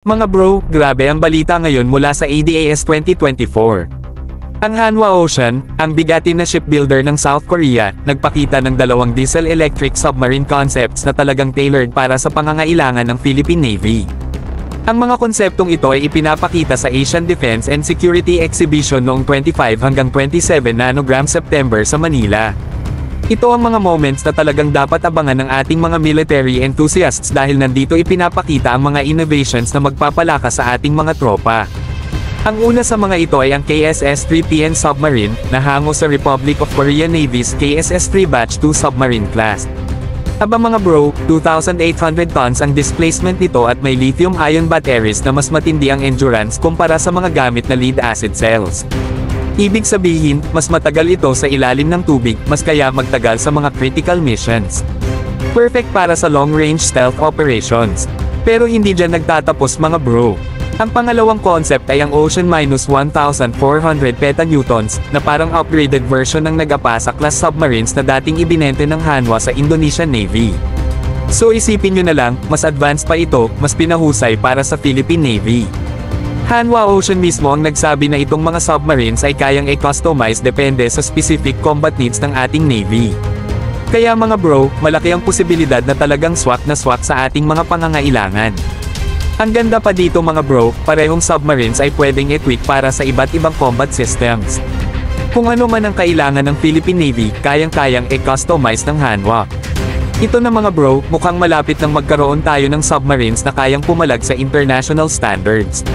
Mga bro, grabe ang balita ngayon mula sa ADAS 2024. Ang Hanwha Ocean, ang bigatin na shipbuilder ng South Korea, nagpakita ng dalawang diesel-electric submarine concepts na talagang tailored para sa pangangailangan ng Philippine Navy. Ang mga konseptong ito ay ipinapakita sa Asian Defense and Security Exhibition noong 25 hanggang 27 nanogram September sa Manila. Ito ang mga moments na talagang dapat abangan ng ating mga military enthusiasts dahil nandito ipinapakita ang mga innovations na magpapalakas sa ating mga tropa. Ang una sa mga ito ay ang KSS-3PN submarine, na hango sa Republic of Korea Navy's KSS-3 Batch 2 submarine class. Aba mga bro, 2,800 tons ang displacement nito at may lithium-ion batteries na mas matindi ang endurance kumpara sa mga gamit na lead-acid cells. Ibig sabihin, mas matagal ito sa ilalim ng tubig, mas kaya magtagal sa mga critical missions. Perfect para sa long-range stealth operations. Pero hindi dyan nagtatapos mga bro. Ang pangalawang concept ay ang Ocean-1400 petanewtons, na parang upgraded version ng Nagapasa class submarines na dating ibinente ng Hanwha sa Indonesian Navy. So isipin nyo na lang, mas advanced pa ito, mas pinahusay para sa Philippine Navy. Hanwha Ocean mismo ang nagsabi na itong mga submarines ay kayang i-customize depende sa specific combat needs ng ating Navy. Kaya mga bro, malaki ang posibilidad na talagang swak na swak sa ating mga pangangailangan. Ang ganda pa dito mga bro, parehong submarines ay pwedeng i-tweak para sa iba't ibang combat systems. Kung ano man ang kailangan ng Philippine Navy, kayang-kayang i-customize ng Hanwha. Ito na mga bro, mukhang malapit nang magkaroon tayo ng submarines na kayang pumalag sa international standards.